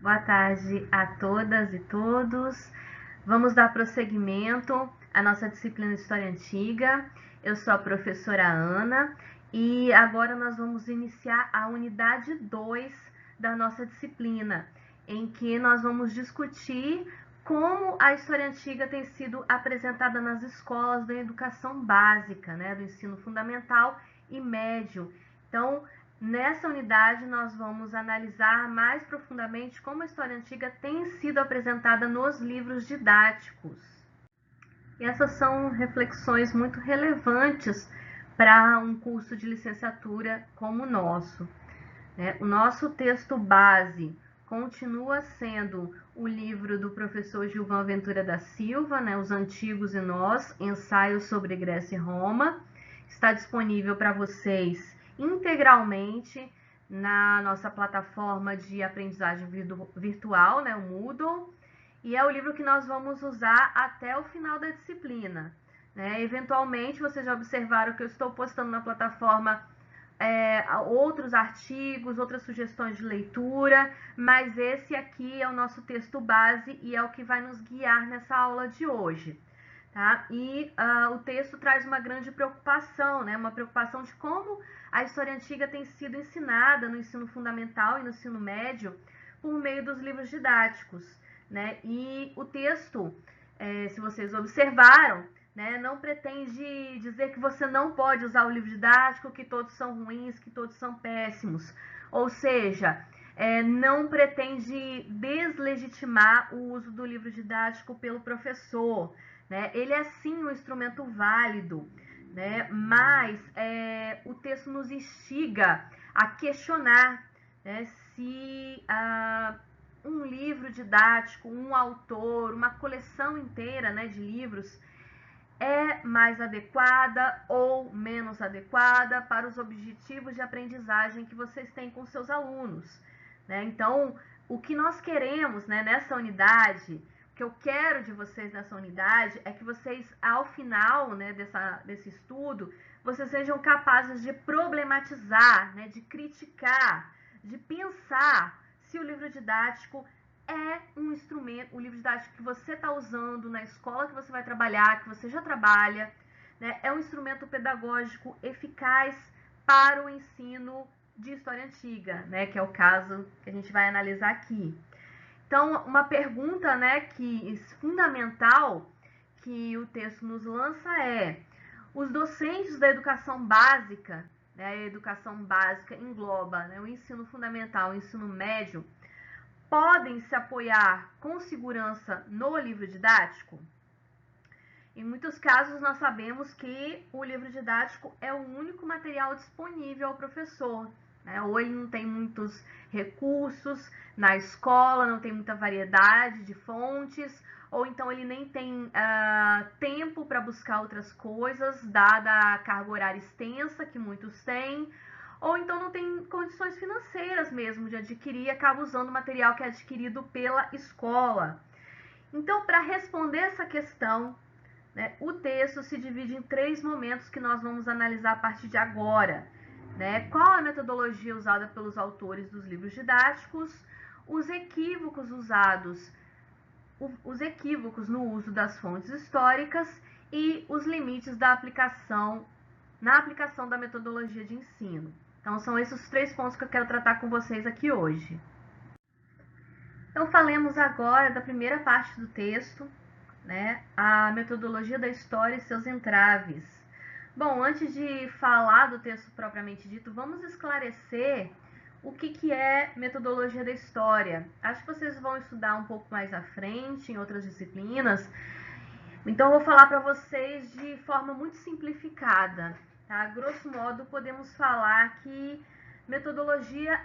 Boa tarde a todas e todos. Vamos dar prosseguimento à nossa disciplina de História Antiga. Eu sou a professora Ana e agora nós vamos iniciar a unidade 2 da nossa disciplina, em que nós vamos discutir como a História Antiga tem sido apresentada nas escolas da educação básica, do ensino fundamental e médio. Então, nessa unidade, nós vamos analisar mais profundamente como a história antiga tem sido apresentada nos livros didáticos. E essas são reflexões muito relevantes para um curso de licenciatura como o nosso. O nosso texto base continua sendo o livro do professor Gilvan Ventura da Silva, Os Antigos e Nós, Ensaios sobre Grécia e Roma. Está disponível para vocês integralmente na nossa plataforma de aprendizagem virtual, o Moodle, e é o livro que nós vamos usar até o final da disciplina. Eventualmente, vocês já observaram que eu estou postando na plataforma outros artigos, outras sugestões de leitura, mas esse aqui é o nosso texto base e é o que vai nos guiar nessa aula de hoje. Tá? E o texto traz uma grande preocupação, uma preocupação de como a história antiga tem sido ensinada no ensino fundamental e no ensino médio por meio dos livros didáticos. E o texto, se vocês observaram, não pretende dizer que você não pode usar o livro didático, que todos são ruins, que todos são péssimos. Ou seja, não pretende deslegitimar o uso do livro didático pelo professor. Ele é sim um instrumento válido, mas o texto nos instiga a questionar se um livro didático, um autor, uma coleção inteira de livros é mais adequada ou menos adequada para os objetivos de aprendizagem que vocês têm com seus alunos. Então, o que nós queremos nessa unidade, o que eu quero de vocês nessa unidade é que vocês, ao final desse estudo, vocês sejam capazes de problematizar, de criticar, de pensar se o livro didático é um instrumento, o livro didático que você está usando na escola que você vai trabalhar, que você já trabalha, é um instrumento pedagógico eficaz para o ensino de história antiga, que é o caso que a gente vai analisar aqui. Então, uma pergunta fundamental que o texto nos lança é: os docentes da educação básica, a educação básica engloba o ensino fundamental, o ensino médio, podem se apoiar com segurança no livro didático? Em muitos casos, nós sabemos que o livro didático é o único material disponível ao professor, ou ele não tem muitos recursos na escola, não tem muita variedade de fontes, ou então ele nem tem tempo para buscar outras coisas, dada a carga horária extensa que muitos têm, ou então não tem condições financeiras mesmo de adquirir e acaba usando material que é adquirido pela escola. Então, para responder essa questão, o texto se divide em 3 momentos que nós vamos analisar a partir de agora. Qual a metodologia usada pelos autores dos livros didáticos, os equívocos usados, os equívocos no uso das fontes históricas e os limites da aplicação, na aplicação da metodologia de ensino. Então, são esses os 3 pontos que eu quero tratar com vocês aqui hoje. Então, falemos agora da primeira parte do texto, a metodologia da história e seus entraves. Bom, antes de falar do texto propriamente dito, vamos esclarecer o que é metodologia da história. Acho que vocês vão estudar um pouco mais à frente, em outras disciplinas. Então, eu vou falar para vocês de forma muito simplificada. Tá? Grosso modo, podemos falar que metodologia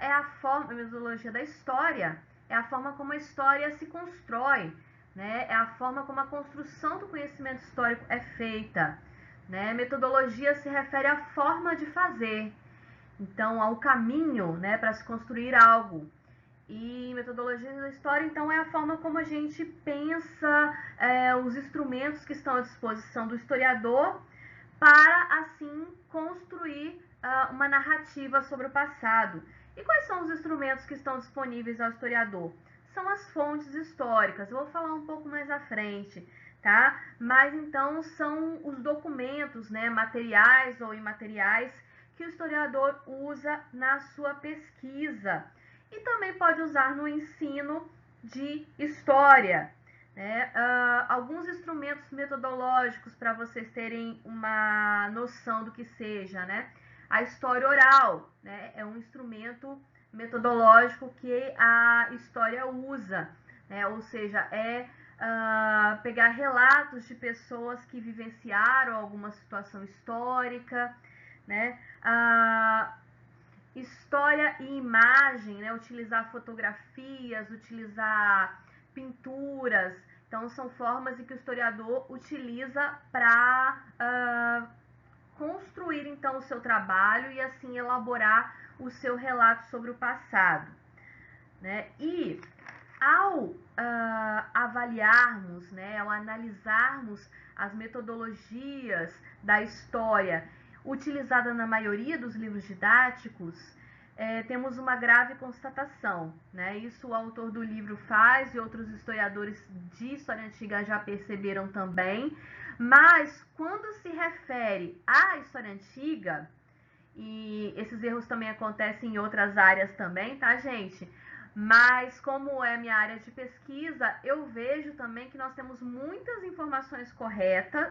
metodologia da história é a forma como a história se constrói, é a forma como a construção do conhecimento histórico é feita. Metodologia se refere à forma de fazer, então ao caminho para se construir algo. E metodologia da história, então, é a forma como a gente pensa os instrumentos que estão à disposição do historiador para, assim, construir uma narrativa sobre o passado. E quais são os instrumentos que estão disponíveis ao historiador? são as fontes históricas. Eu vou falar um pouco mais à frente, tá? Mas então são os documentos, né, materiais ou imateriais, que o historiador usa na sua pesquisa e também pode usar no ensino de história, né? Alguns instrumentos metodológicos para vocês terem uma noção do que seja, né? A história oral, né, é um instrumento metodológico que a história usa, né? Ou seja, pegar relatos de pessoas que vivenciaram alguma situação histórica, né? História e imagem, né? Utilizar fotografias, utilizar pinturas. Então, são formas em que o historiador utiliza para construir, então, o seu trabalho e, assim, elaborar o seu relato sobre o passado, né? E, ao avaliarmos, né, ao analisarmos as metodologias da história utilizada na maioria dos livros didáticos, temos uma grave constatação, né? Isso o autor do livro faz e outros historiadores de história antiga já perceberam também, mas quando se refere à história antiga, e esses erros também acontecem em outras áreas também, tá, gente? Mas como é minha área de pesquisa, eu vejo também que nós temos muitas informações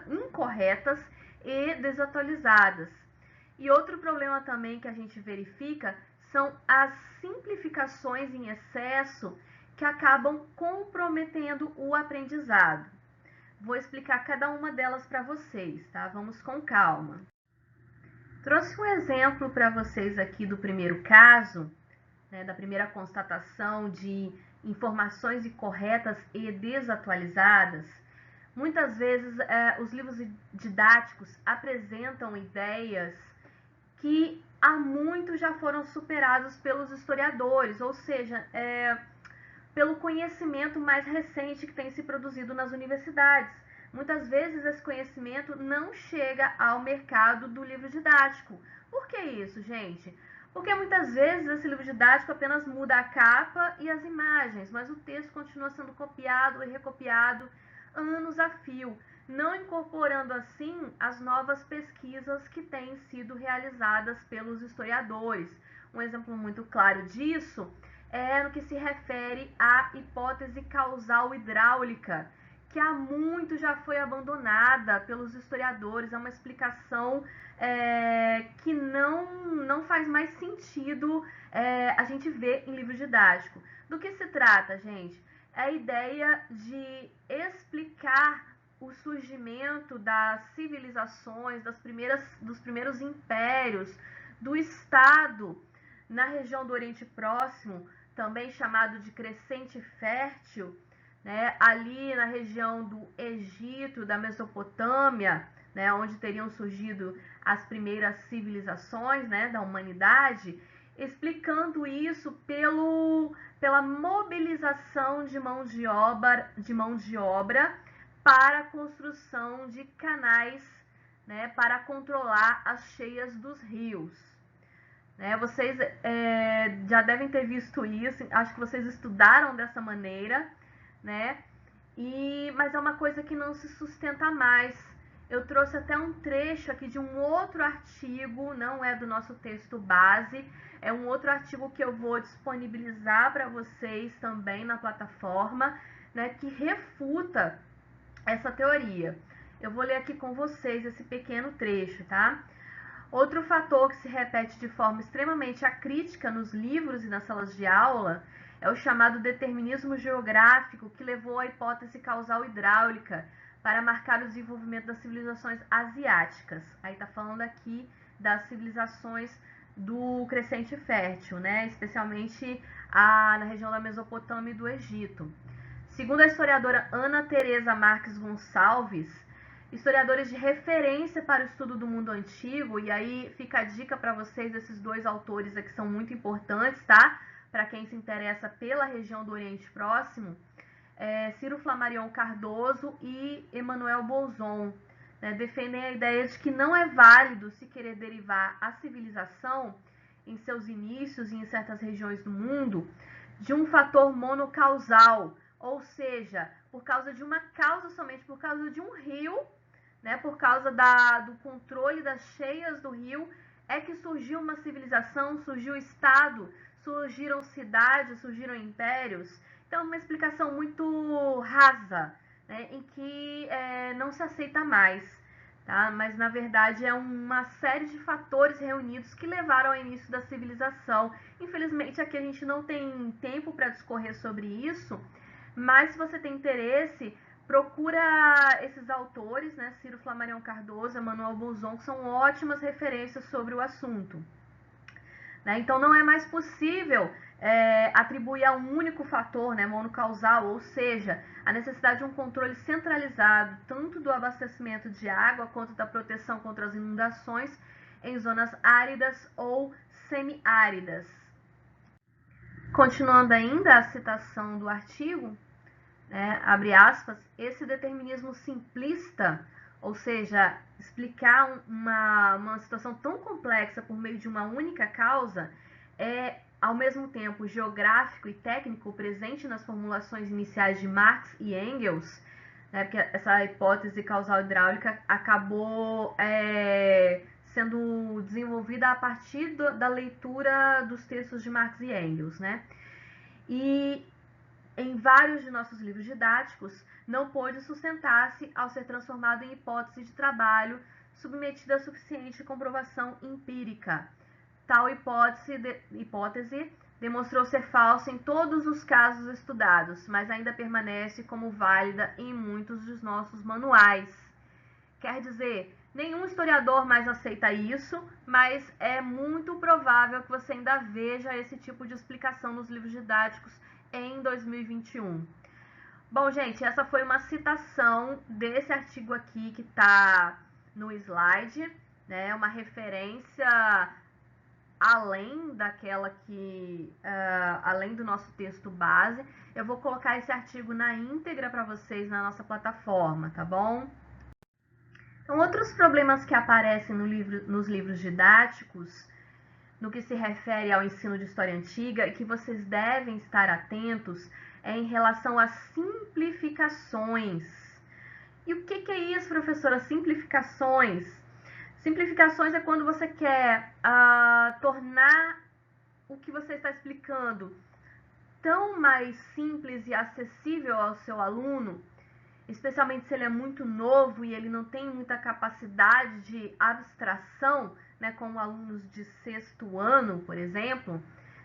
incorretas e desatualizadas. E outro problema também que a gente verifica são as simplificações em excesso que acabam comprometendo o aprendizado. Vou explicar cada uma delas para vocês, tá? Vamos com calma. Trouxe um exemplo para vocês aqui do primeiro caso, né, da primeira constatação de informações incorretas e desatualizadas. Muitas vezes os livros didáticos apresentam ideias que há muito já foram superados pelos historiadores, ou seja, pelo conhecimento mais recente que tem se produzido nas universidades. Muitas vezes esse conhecimento não chega ao mercado do livro didático. Por que isso, gente? Porque muitas vezes esse livro didático apenas muda a capa e as imagens, mas o texto continua sendo copiado e recopiado anos a fio, não incorporando assim as novas pesquisas que têm sido realizadas pelos historiadores. Um exemplo muito claro disso no que se refere à hipótese causal hidráulica, que há muito já foi abandonada pelos historiadores. É uma explicação que não faz mais sentido a gente ver em livro didático. Do que se trata, gente? É a ideia de explicar o surgimento das civilizações, dos primeiros impérios, do Estado na região do Oriente Próximo, também chamado de Crescente Fértil, né, ali na região do Egito, da Mesopotâmia, né, onde teriam surgido as primeiras civilizações, né, da humanidade, explicando isso pela mobilização de mão de obra para a construção de canais, né, para controlar as cheias dos rios. Vocês já devem ter visto isso, acho que vocês estudaram dessa maneira, né? Mas é uma coisa que não se sustenta mais. Eu trouxe até um trecho aqui de um outro artigo, não é do nosso texto base, é um outro artigo que eu vou disponibilizar para vocês também na plataforma, né, que refuta essa teoria. Eu vou ler aqui com vocês esse pequeno trecho, tá? Outro fator que se repete de forma extremamente acrítica nos livros e nas salas de aula é o chamado determinismo geográfico, que levou à hipótese causal hidráulica para marcar o desenvolvimento das civilizações asiáticas. Aí está falando aqui das civilizações do Crescente Fértil, né? Especialmente na região da Mesopotâmia e do Egito. Segundo a historiadora Ana Teresa Marques Gonçalves, historiadores de referência para o estudo do mundo antigo, e aí fica a dica para vocês, esses dois autores aqui são muito importantes, tá? Para quem se interessa pela região do Oriente Próximo, Ciro Flammarion Cardoso e Emmanuel Bolzon, né, defendem a ideia de que não é válido se querer derivar a civilização em seus inícios e em certas regiões do mundo de um fator monocausal, ou seja, por causa de uma causa somente, por causa de um rio, né, por causa do controle das cheias do rio, é que surgiu uma civilização, surgiu o Estado, surgiram cidades, surgiram impérios. Então, uma explicação muito rasa, né, em que não se aceita mais. Tá? Mas, na verdade, é uma série de fatores reunidos que levaram ao início da civilização. Infelizmente, aqui a gente não tem tempo para discorrer sobre isso, mas se você tem interesse, procura esses autores, né, Ciro Flammarion Cardoso, Emmanuel Bolzon, que são ótimas referências sobre o assunto. Né? Então, não é mais possível atribuir a um único fator, né, monocausal, ou seja, a necessidade de um controle centralizado, tanto do abastecimento de água quanto da proteção contra as inundações em zonas áridas ou semiáridas. Continuando ainda a citação do artigo, né, abre aspas, esse determinismo simplista, ou seja, explicar uma situação tão complexa por meio de uma única causa, é ao mesmo tempo geográfico e técnico presente nas formulações iniciais de Marx e Engels, né, porque essa hipótese causal hidráulica acabou sendo desenvolvida a partir da leitura dos textos de Marx e Engels, né? E em vários de nossos livros didáticos, não pôde sustentar-se ao ser transformado em hipótese de trabalho submetida a suficiente comprovação empírica. Tal hipótese demonstrou ser falsa em todos os casos estudados, mas ainda permanece como válida em muitos dos nossos manuais. Quer dizer, nenhum historiador mais aceita isso, mas é muito provável que você ainda veja esse tipo de explicação nos livros didáticos em 2021. Bom, gente, essa foi uma citação desse artigo aqui que está no slide, né? Uma referência além daquela que, além do nosso texto base. Eu vou colocar esse artigo na íntegra para vocês na nossa plataforma, tá bom? Então, outros problemas que aparecem nos livros didáticos, no que se refere ao ensino de história antiga, e que vocês devem estar atentos, é em relação às simplificações. E o que é isso, professora? Simplificações? Simplificações é quando você quer tornar o que você está explicando tão mais simples e acessível ao seu aluno, especialmente se ele é muito novo e ele não tem muita capacidade de abstração, né, como alunos de sexto ano, por exemplo,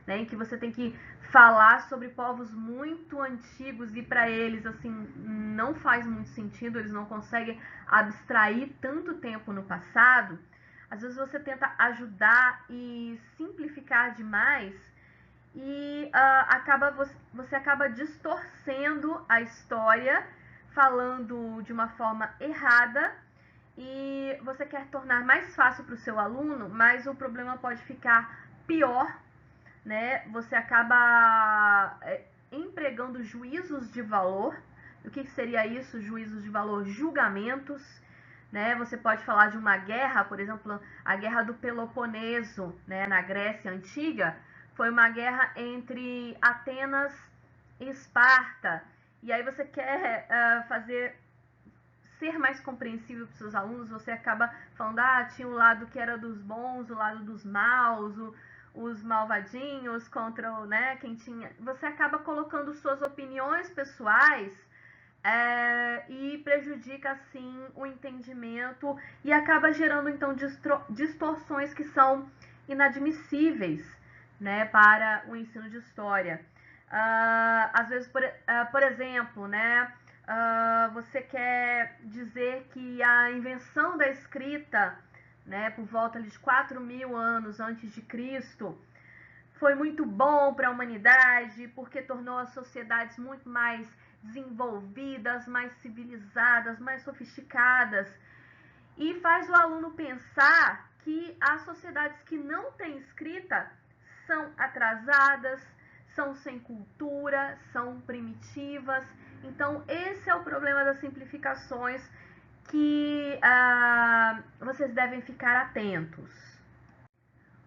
né, em que você tem que falar sobre povos muito antigos e para eles assim não faz muito sentido, eles não conseguem abstrair tanto tempo no passado. Às vezes você tenta ajudar e simplificar demais e você acaba distorcendo a história, falando de uma forma errada, e você quer tornar mais fácil para o seu aluno, mas o problema pode ficar pior, né? Você acaba empregando juízos de valor. O que seria isso, juízos de valor? Julgamentos, né? Você pode falar de uma guerra, por exemplo, a Guerra do Peloponeso, né, na Grécia Antiga, foi uma guerra entre Atenas e Esparta. E aí você quer ser mais compreensível para os seus alunos, você acaba falando, tinha o lado que era dos bons, o lado dos maus, os malvadinhos contra, né, quem tinha... Você acaba colocando suas opiniões pessoais e prejudica, assim, o entendimento e acaba gerando, então, distorções que são inadmissíveis, né, para o ensino de história. Às vezes, por exemplo, né, você quer dizer que a invenção da escrita, né, por volta de 4.000 anos antes de Cristo, foi muito bom para a humanidade, porque tornou as sociedades muito mais desenvolvidas, mais civilizadas, mais sofisticadas, e faz o aluno pensar que as sociedades que não têm escrita são atrasadas, são sem cultura, são primitivas. Então, esse é o problema das simplificações que vocês devem ficar atentos.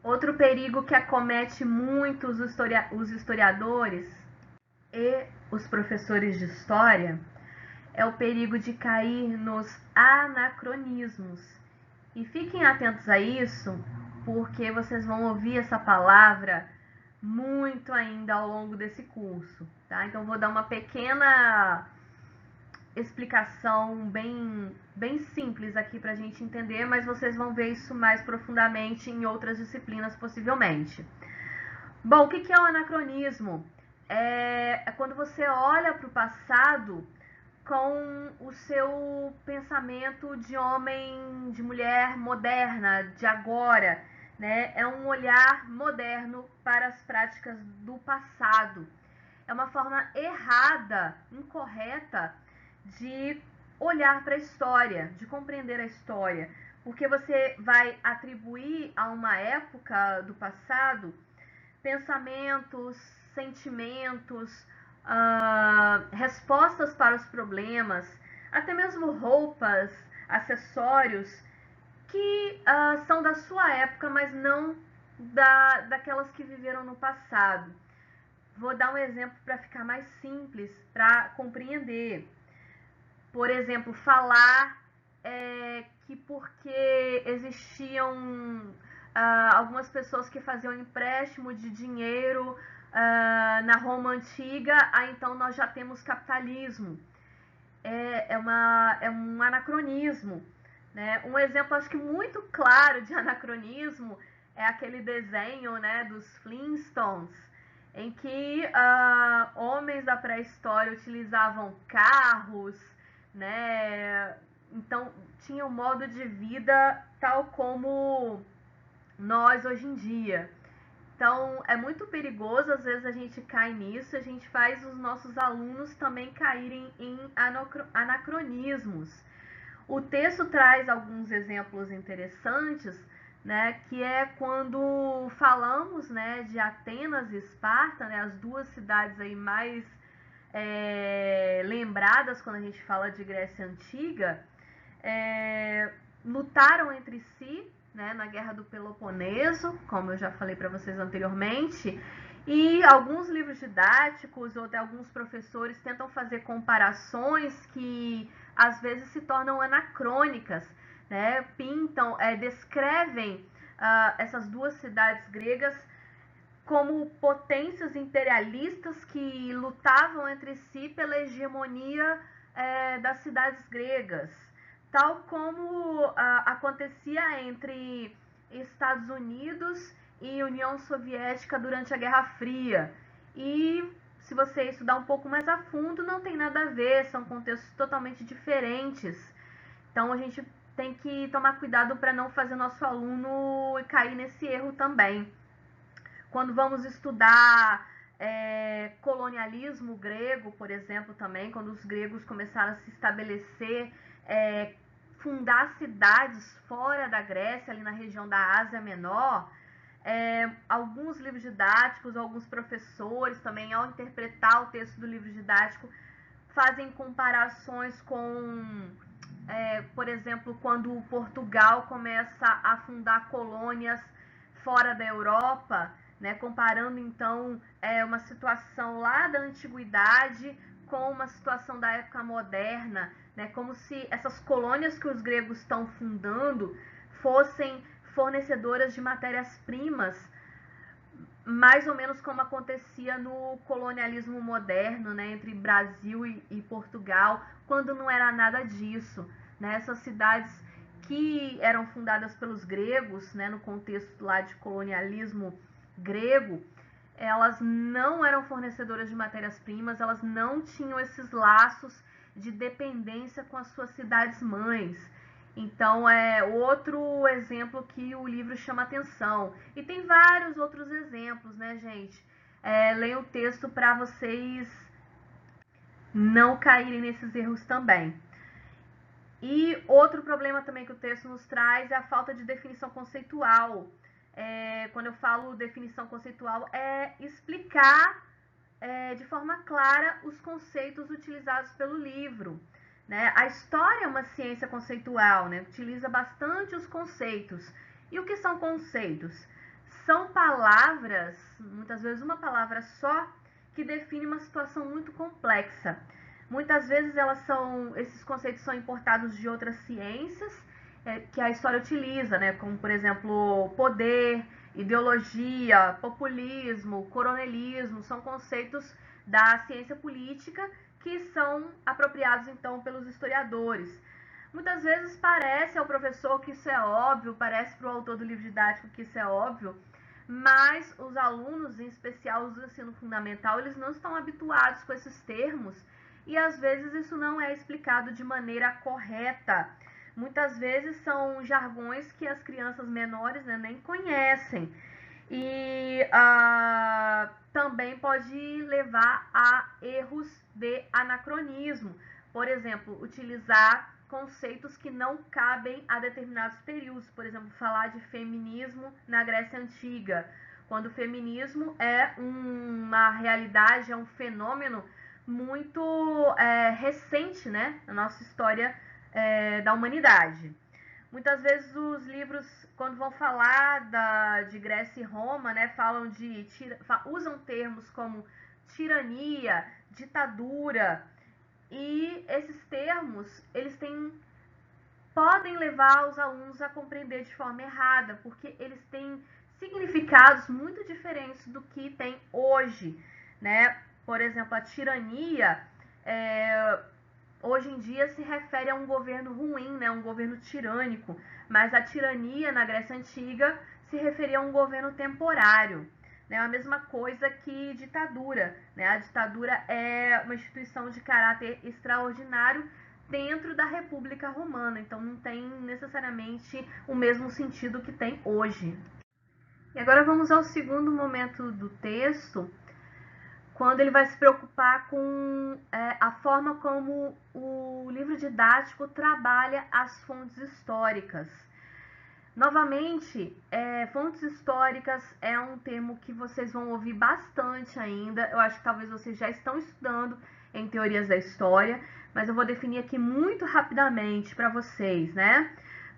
Outro perigo que acomete muito os historiadores e os professores de história é o perigo de cair nos anacronismos. E fiquem atentos a isso, porque vocês vão ouvir essa palavra muito ainda ao longo desse curso, tá? Então vou dar uma pequena explicação bem simples aqui para a gente entender, mas vocês vão ver isso mais profundamente em outras disciplinas possivelmente. Bom, o que é o anacronismo? É quando você olha para o passado com o seu pensamento de homem, de mulher moderna, de agora, né? É um olhar moderno para as práticas do passado. É uma forma errada, incorreta, de olhar para a história, de compreender a história, porque você vai atribuir a uma época do passado pensamentos, sentimentos, respostas para os problemas, até mesmo roupas, acessórios que são da sua época, mas não daquelas que viveram no passado. Vou dar um exemplo para ficar mais simples, para compreender. Por exemplo, falar que porque existiam algumas pessoas que faziam empréstimo de dinheiro na Roma Antiga, então nós já temos capitalismo. É um anacronismo. Né? Um exemplo, acho que muito claro de anacronismo é aquele desenho, né, dos Flintstones, em que homens da pré-história utilizavam carros, né? Então tinha um modo de vida tal como nós hoje em dia. Então é muito perigoso, às vezes a gente cai nisso, a gente faz os nossos alunos também caírem em anacronismos. O texto traz alguns exemplos interessantes, né, que é quando falamos, né, de Atenas e Esparta, né, as duas cidades aí mais lembradas quando a gente fala de Grécia Antiga, lutaram entre si, né, na Guerra do Peloponeso, como eu já falei para vocês anteriormente, e alguns livros didáticos ou até alguns professores tentam fazer comparações que às vezes se tornam anacrônicas, né? Pintam, descrevem essas duas cidades gregas como potências imperialistas que lutavam entre si pela hegemonia das cidades gregas, tal como acontecia entre Estados Unidos e União Soviética durante a Guerra Fria. E se você estudar um pouco mais a fundo, não tem nada a ver, são contextos totalmente diferentes. Então a gente tem que tomar cuidado para não fazer nosso aluno cair nesse erro também. Quando vamos estudar colonialismo grego, por exemplo, também, quando os gregos começaram a se estabelecer, fundar cidades fora da Grécia, ali na região da Ásia Menor, alguns livros didáticos, alguns professores também, ao interpretar o texto do livro didático, fazem comparações com, por exemplo, quando Portugal começa a fundar colônias fora da Europa, né, comparando então uma situação lá da antiguidade com uma situação da época moderna, né, como se essas colônias que os gregos estão fundando fossem fornecedoras de matérias-primas, mais ou menos como acontecia no colonialismo moderno, né, entre Brasil e Portugal, quando não era nada disso. Né, essas cidades que eram fundadas pelos gregos, né, no contexto lá de colonialismo grego, elas não eram fornecedoras de matérias-primas, elas não tinham esses laços de dependência com as suas cidades-mães. Então é outro exemplo que o livro chama atenção. E tem vários outros exemplos, né, gente? Leiam o texto para vocês não caírem nesses erros também. E outro problema também que o texto nos traz é a falta de definição conceitual. Quando eu falo definição conceitual, é explicar de forma clara os conceitos utilizados pelo livro. Né? A história é uma ciência conceitual, né? Utiliza bastante os conceitos. E o que são conceitos? são palavras, muitas vezes uma palavra só, que define uma situação muito complexa. Muitas vezes esses conceitos são importados de outras ciências que a história utiliza, né? Como, por exemplo, poder, ideologia, populismo, coronelismo, são conceitos da ciência política que são apropriados, então, pelos historiadores. Muitas vezes parece ao professor que isso é óbvio, parece para o autor do livro didático que isso é óbvio, mas os alunos, em especial os do ensino fundamental, eles não estão habituados com esses termos e às vezes isso não é explicado de maneira correta. Muitas vezes são jargões que as crianças menores, né, nem conhecem. E também pode levar a erros de anacronismo. Por exemplo, utilizar conceitos que não cabem a determinados períodos. Por exemplo, falar de feminismo na Grécia Antiga, quando o feminismo é uma realidade, é um fenômeno muito recente, né, na nossa história da humanidade. Muitas vezes os livros, quando vão falar de Grécia e Roma, né, usam termos como tirania, ditadura, e esses termos, eles podem levar os alunos a compreender de forma errada, porque eles têm significados muito diferentes do que tem hoje, né? Por exemplo, a tirania, hoje em dia se refere a um governo ruim, né? Um governo tirânico, mas a tirania na Grécia Antiga se referia a um governo temporário. É a mesma coisa que ditadura, né? A ditadura é uma instituição de caráter extraordinário dentro da República Romana, então não tem necessariamente o mesmo sentido que tem hoje. E agora vamos ao segundo momento do texto, quando ele vai se preocupar com a forma como o livro didático trabalha as fontes históricas. Novamente, fontes históricas é um termo que vocês vão ouvir bastante ainda. Eu acho que talvez vocês já estão estudando em teorias da história, mas eu vou definir aqui muito rapidamente para vocês, né?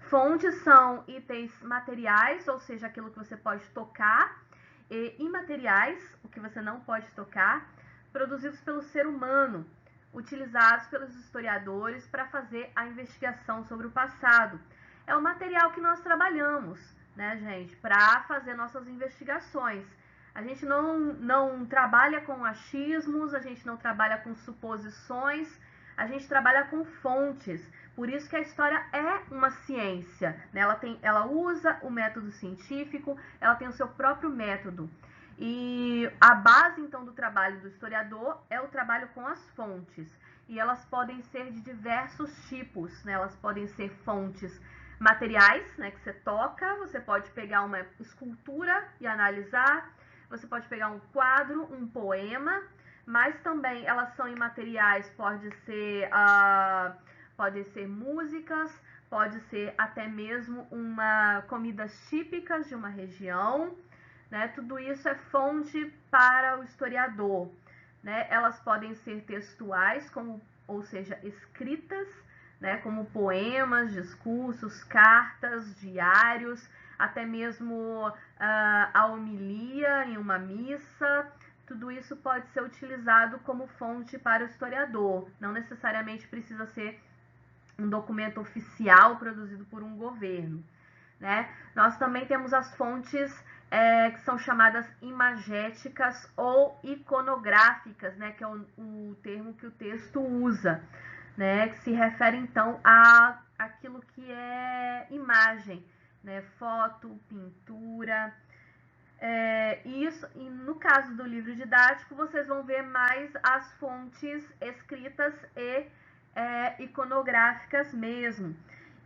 Fontes são itens materiais, ou seja, aquilo que você pode tocar, e imateriais, o que você não pode tocar, produzidos pelo ser humano, utilizados pelos historiadores para fazer a investigação sobre o passado. É o material que nós trabalhamos, né, gente, para fazer nossas investigações. A gente não trabalha com achismos, a gente não trabalha com suposições, a gente trabalha com fontes. Por isso que a história é uma ciência, né? Ela usa o método científico, ela tem o seu próprio método. E a base, então, do trabalho do historiador é o trabalho com as fontes. E elas podem ser de diversos tipos, né? Elas podem ser fontes materiais, né, que você toca, você pode pegar uma escultura e analisar, você pode pegar um quadro, um poema, mas também elas são imateriais, pode ser músicas, pode ser até mesmo comidas típicas de uma região, né? Tudo isso é fonte para o historiador, né? Elas podem ser textuais, ou seja, escritas, né, como poemas, discursos, cartas, diários, até mesmo a homilia em uma missa. Tudo isso pode ser utilizado como fonte para o historiador. Não necessariamente precisa ser um documento oficial produzido por um governo, né? Nós também temos as fontes que são chamadas imagéticas ou iconográficas, né, que é o termo que o texto usa, né, que se refere então a aquilo que é imagem, né, foto, pintura. E no caso do livro didático, vocês vão ver mais as fontes escritas e iconográficas mesmo.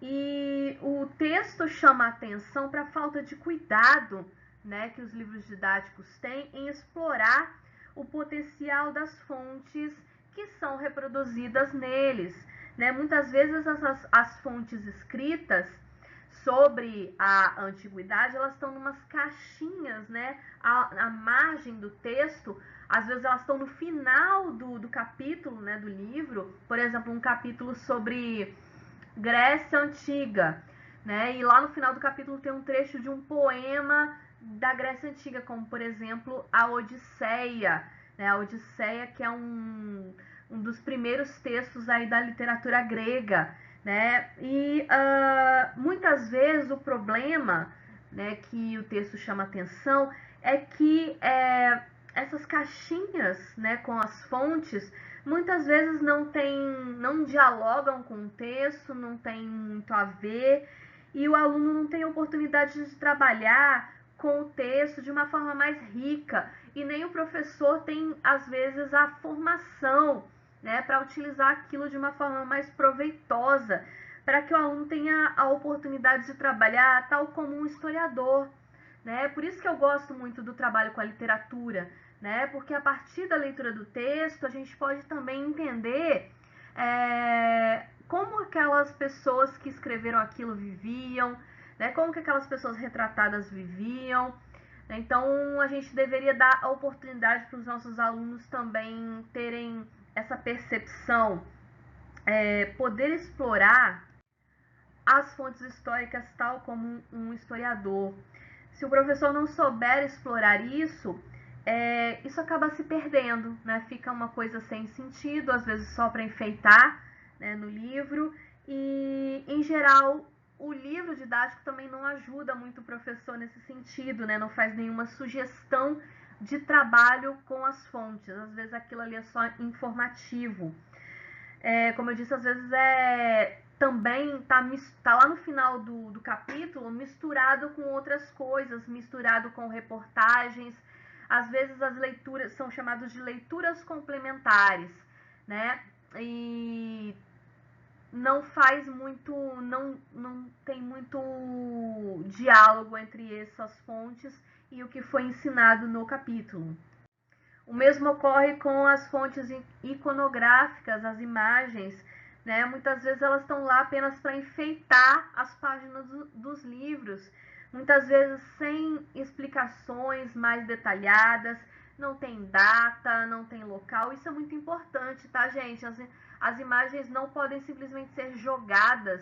E o texto chama a atenção para a falta de cuidado, né, que os livros didáticos têm em explorar o potencial das fontes que são reproduzidas neles, né? Muitas vezes as fontes escritas sobre a antiguidade, elas estão em umas caixinhas, né? À margem do texto, às vezes elas estão no final do capítulo, né, do livro, por exemplo, um capítulo sobre Grécia Antiga, né? E lá no final do capítulo tem um trecho de um poema da Grécia Antiga, como, por exemplo, a Odisseia, né? A Odisseia, que é um dos primeiros textos aí da literatura grega, né? E muitas vezes o problema, né, que o texto chama atenção é que essas caixinhas, né, com as fontes, muitas vezes não dialogam com o texto, não tem muito a ver, e o aluno não tem oportunidade de trabalhar com o texto de uma forma mais rica, e nem o professor tem, às vezes, a formação, né, para utilizar aquilo de uma forma mais proveitosa, para que o aluno tenha a oportunidade de trabalhar tal como um historiador, né? Por isso que eu gosto muito do trabalho com a literatura, né? Porque a partir da leitura do texto a gente pode também entender como aquelas pessoas que escreveram aquilo viviam, né? Como que aquelas pessoas retratadas viviam. Então a gente deveria dar a oportunidade para os nossos alunos também terem essa percepção, poder explorar as fontes históricas tal como um historiador. Se o professor não souber explorar isso, isso acaba se perdendo, né? Fica uma coisa sem sentido, às vezes só para enfeitar, né, no livro, e em geral o livro didático também não ajuda muito o professor nesse sentido, né? Não faz nenhuma sugestão de trabalho com as fontes, às vezes aquilo ali é só informativo. Como eu disse, às vezes também tá lá no final do capítulo misturado com outras coisas, misturado com reportagens. Às vezes as leituras são chamadas de leituras complementares, né? E não faz muito, não tem muito diálogo entre essas fontes e o que foi ensinado no capítulo. O mesmo ocorre com as fontes iconográficas, as imagens, né? Muitas vezes elas estão lá apenas para enfeitar as páginas dos livros, muitas vezes sem explicações mais detalhadas, não tem data, não tem local. Isso é muito importante, tá, gente? As imagens não podem simplesmente ser jogadas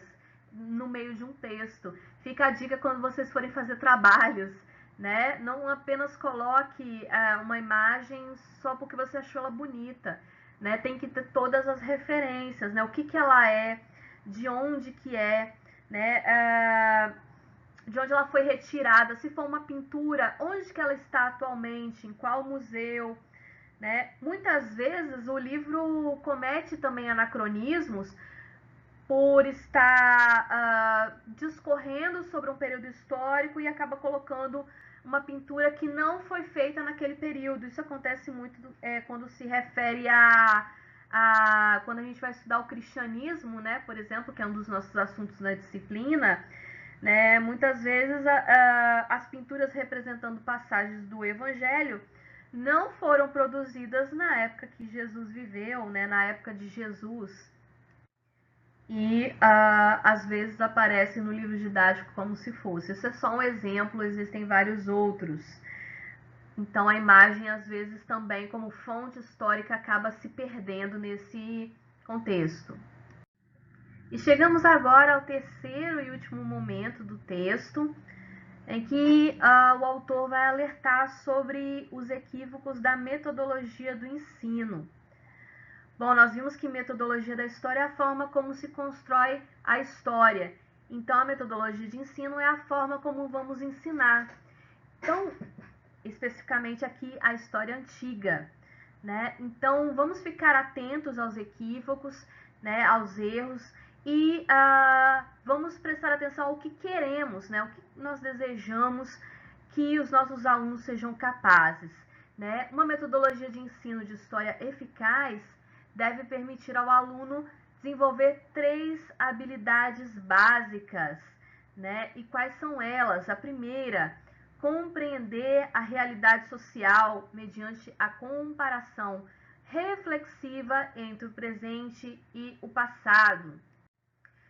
no meio de um texto. Fica a dica quando vocês forem fazer trabalhos, né? Não apenas coloque uma imagem só porque você achou ela bonita, né? Tem que ter todas as referências, né? O que ela é, de onde que né? De onde ela foi retirada, se for uma pintura, onde que ela está atualmente, em qual museu, né? Muitas vezes o livro comete também anacronismos por estar discorrendo sobre um período histórico e acaba colocando uma pintura que não foi feita naquele período. Isso acontece muito quando se refere quando a gente vai estudar o cristianismo, né, por exemplo, que é um dos nossos assuntos na disciplina, né, muitas vezes as pinturas representando passagens do Evangelho não foram produzidas na época que Jesus viveu, né, na época de Jesus. E às vezes aparece no livro didático como se fosse. Isso é só um exemplo, existem vários outros. Então a imagem, às vezes, também como fonte histórica, acaba se perdendo nesse contexto. E chegamos agora ao terceiro e último momento do texto, em que o autor vai alertar sobre os equívocos da metodologia do ensino. Bom, nós vimos que metodologia da história é a forma como se constrói a história. Então, a metodologia de ensino é a forma como vamos ensinar. Então, especificamente aqui, a história antiga, né? Então, vamos ficar atentos aos equívocos, né, aos erros, e vamos prestar atenção ao que queremos, né? O que nós desejamos que os nossos alunos sejam capazes, né? Uma metodologia de ensino de história eficaz deve permitir ao aluno desenvolver 3 habilidades básicas, né? E quais são elas? A primeira, compreender a realidade social mediante a comparação reflexiva entre o presente e o passado.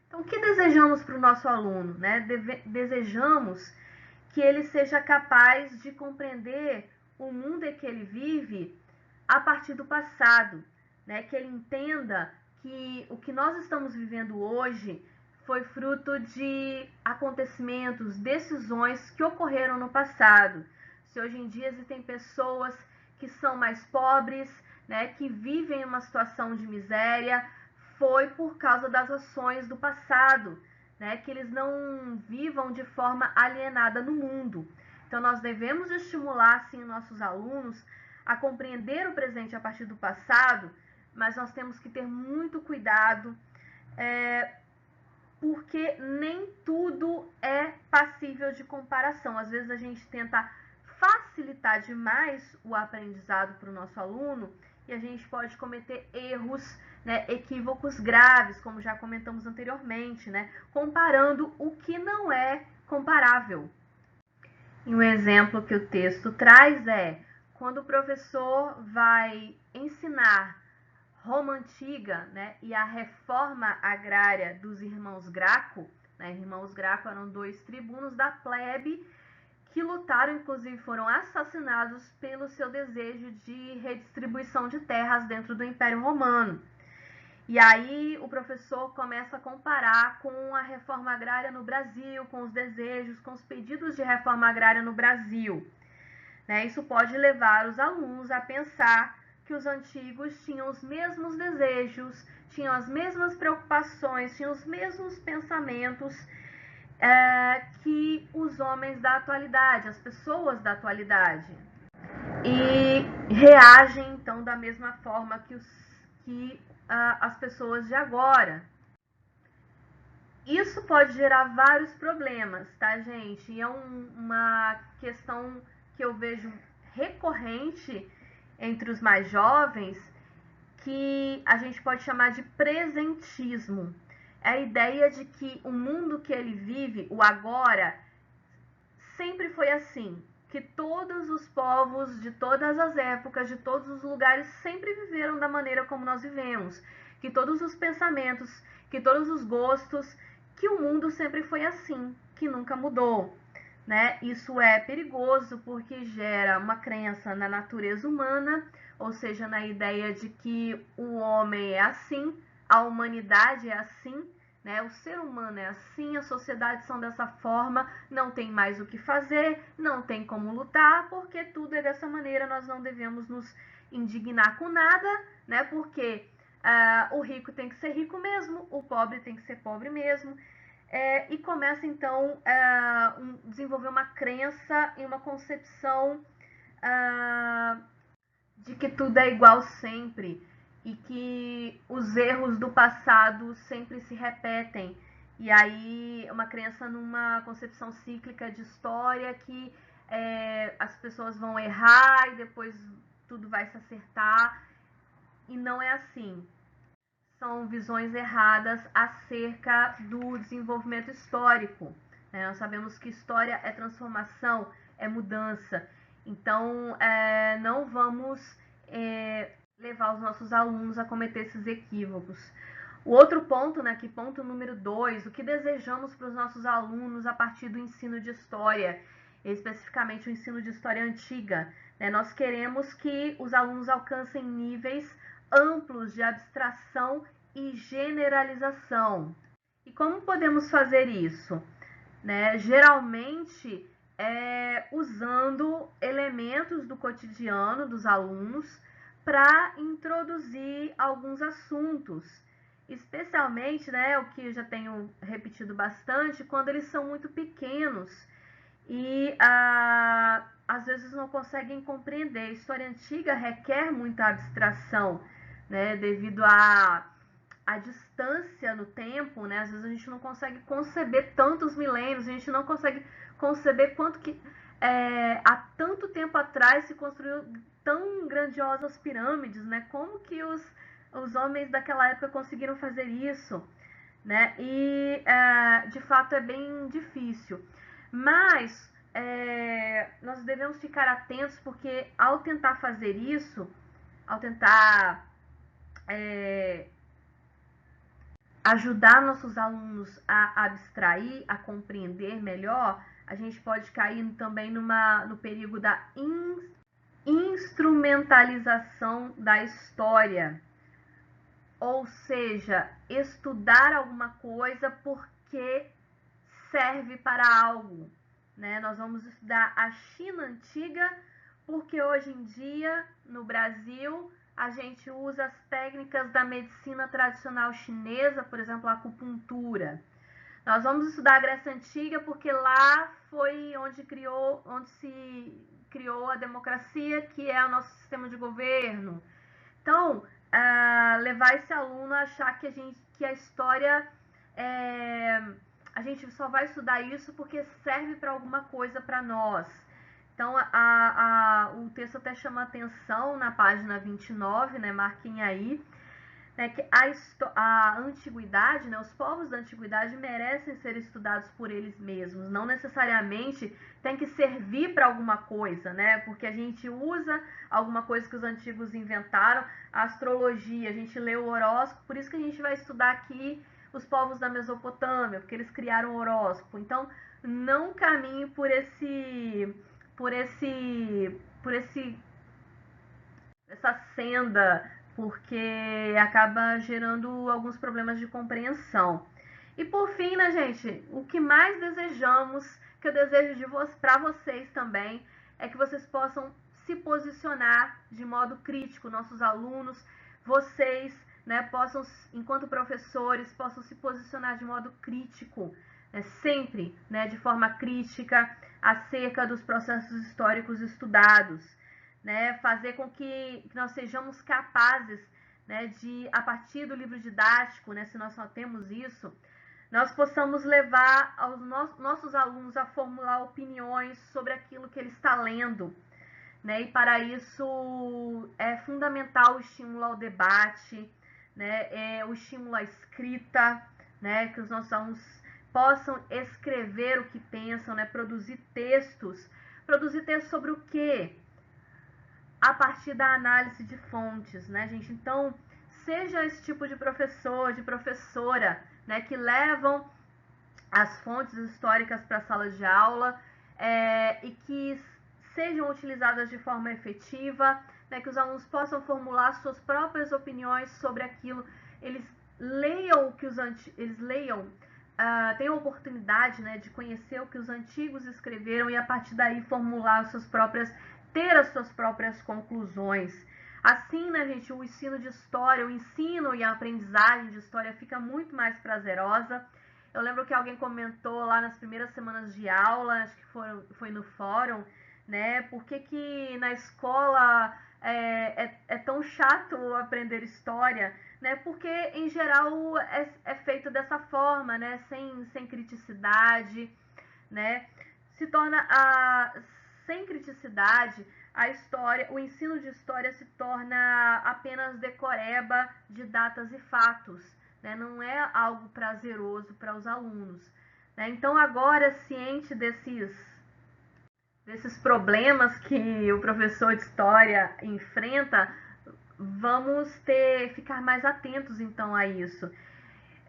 Então, o que desejamos para o nosso aluno, né? Desejamos que ele seja capaz de compreender o mundo em que ele vive a partir do passado, né? Que ele entenda que o que nós estamos vivendo hoje foi fruto de acontecimentos, decisões que ocorreram no passado. Se hoje em dia existem pessoas que são mais pobres, né, que vivem uma situação de miséria, foi por causa das ações do passado, né, que eles não vivam de forma alienada no mundo. Então, nós devemos estimular, sim, nossos alunos a compreender o presente a partir do passado, mas nós temos que ter muito cuidado, porque nem tudo é passível de comparação. Às vezes a gente tenta facilitar demais o aprendizado para o nosso aluno e a gente pode cometer erros, né, equívocos graves, como já comentamos anteriormente, né, comparando o que não é comparável. E um exemplo que o texto traz é quando o professor vai ensinar Roma Antiga, né, e a reforma agrária dos irmãos Graco, né, irmãos Graco eram 2 tribunos da plebe que lutaram, inclusive foram assassinados pelo seu desejo de redistribuição de terras dentro do Império Romano. E aí o professor começa a comparar com a reforma agrária no Brasil, com os desejos, com os pedidos de reforma agrária no Brasil. Né? Isso pode levar os alunos a pensar que os antigos tinham os mesmos desejos, tinham as mesmas preocupações, tinham os mesmos pensamentos que os homens da atualidade, as pessoas da atualidade. E reagem, então, da mesma forma que as pessoas de agora. Isso pode gerar vários problemas, tá, gente? E é uma questão que eu vejo recorrente entre os mais jovens, que a gente pode chamar de presentismo. É a ideia de que o mundo que ele vive, o agora, sempre foi assim. Que todos os povos, de todas as épocas, de todos os lugares, sempre viveram da maneira como nós vivemos. Que todos os pensamentos, que todos os gostos, que o mundo sempre foi assim, que nunca mudou. Né? Isso é perigoso porque gera uma crença na natureza humana, ou seja, na ideia de que o homem é assim, a humanidade é assim, né? O ser humano é assim, as sociedades são dessa forma, não tem mais o que fazer, não tem como lutar, porque tudo é dessa maneira, nós não devemos nos indignar com nada, né? Porque o rico tem que ser rico mesmo, o pobre tem que ser pobre mesmo. E começa então a desenvolver uma crença e uma concepção de que tudo é igual sempre e que os erros do passado sempre se repetem. E aí uma crença numa concepção cíclica de história que as pessoas vão errar e depois tudo vai se acertar. E não é assim. São visões erradas acerca do desenvolvimento histórico. Nós sabemos que história é transformação, é mudança. Então, não vamos levar os nossos alunos a cometer esses equívocos. O outro ponto, né, que ponto número 2, o que desejamos para os nossos alunos a partir do ensino de história, especificamente o ensino de história antiga. Né? Nós queremos que os alunos alcancem níveis amplos de abstração e generalização. E como podemos fazer isso? Né? Geralmente usando elementos do cotidiano dos alunos para introduzir alguns assuntos, especialmente, né, o que eu já tenho repetido bastante, quando eles são muito pequenos e às vezes não conseguem compreender. A história antiga requer muita abstração, né, devido à distância no tempo, né? Às vezes a gente não consegue conceber tantos milênios, a gente não consegue conceber quanto que há tanto tempo atrás se construiu tão grandiosas pirâmides, né? Como que os homens daquela época conseguiram fazer isso, né? E de fato é bem difícil. Mas nós devemos ficar atentos porque ao tentar fazer isso, ao tentar ajudar nossos alunos a abstrair, a compreender melhor, a gente pode cair também no perigo da instrumentalização da história. Ou seja, estudar alguma coisa por que serve para algo, né? Nós vamos estudar a China antiga, porque hoje em dia, no Brasil, a gente usa as técnicas da medicina tradicional chinesa, por exemplo, a acupuntura. Nós vamos estudar a Grécia Antiga porque lá foi onde se criou a democracia, que é o nosso sistema de governo. Então, levar esse aluno a achar que a história a gente só vai estudar isso porque serve para alguma coisa para nós. Então, o texto até chama atenção na página 29, né, marquem aí, né, que a antiguidade, né, os povos da antiguidade merecem ser estudados por eles mesmos, não necessariamente tem que servir para alguma coisa, né, porque a gente usa alguma coisa que os antigos inventaram, a astrologia, a gente lê o horóscopo, por isso que a gente vai estudar aqui os povos da Mesopotâmia, porque eles criaram o horóscopo. Então, não caminhe por essa senda, porque acaba gerando alguns problemas de compreensão. E por fim, né, gente, o que mais desejamos, que eu desejo para vocês também, é que vocês possam se posicionar de modo crítico, nossos alunos, vocês, né, possam, enquanto professores, possam se posicionar de modo crítico, né, sempre, né, de forma crítica, acerca dos processos históricos estudados, né, fazer com que nós sejamos capazes, né, de, a partir do livro didático, né, se nós só temos isso, nós possamos levar aos nossos alunos a formular opiniões sobre aquilo que ele está lendo, né, e para isso é fundamental o estímulo ao debate, né, o estímulo à escrita, né, que os nossos alunos possam escrever o que pensam, né, produzir textos sobre o quê? A partir da análise de fontes, né, gente? Então, seja esse tipo de professor, de professora, né, que levam as fontes históricas para a sala de aula e que sejam utilizadas de forma efetiva, né, que os alunos possam formular suas próprias opiniões sobre aquilo, eles leiam o que eles leiam, tenham a oportunidade, né, de conhecer o que os antigos escreveram e a partir daí formular ter as suas próprias conclusões. Assim, né, gente, o ensino de história, o ensino e a aprendizagem de história fica muito mais prazerosa. Eu lembro que alguém comentou lá nas primeiras semanas de aula, acho que foi no fórum, né, por que na escola é tão chato aprender história, né, porque em geral é feito dessa forma, né, sem criticidade, né, se torna sem criticidade, a história, o ensino de história se torna apenas decoreba de datas e fatos, né? Não é algo prazeroso para os alunos, né? Então, agora, ciente desses problemas que o professor de história enfrenta, vamos ficar mais atentos, então, a isso.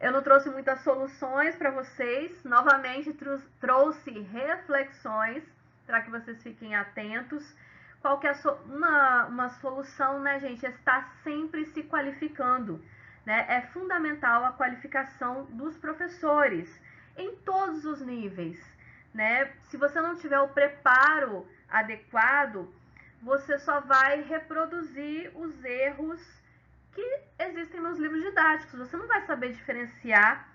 Eu não trouxe muitas soluções para vocês, novamente trouxe reflexões para que vocês fiquem atentos. Qual que é uma solução, né, gente? É estar sempre se qualificando, né? É fundamental a qualificação dos professores em todos os níveis, né? Se você não tiver o preparo adequado, você só vai reproduzir os erros que existem nos livros didáticos. Você não vai saber diferenciar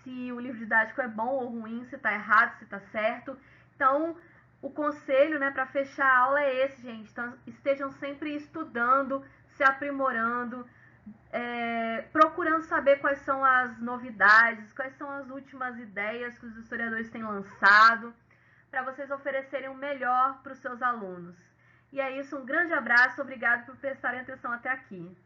se o livro didático é bom ou ruim, se está errado, se está certo. Então, o conselho, né, para fechar a aula é esse, gente. Então, estejam sempre estudando, se aprimorando, procurando saber quais são as novidades, quais são as últimas ideias que os historiadores têm lançado, para vocês oferecerem o melhor para os seus alunos. E é isso, um grande abraço, obrigado por prestarem atenção até aqui.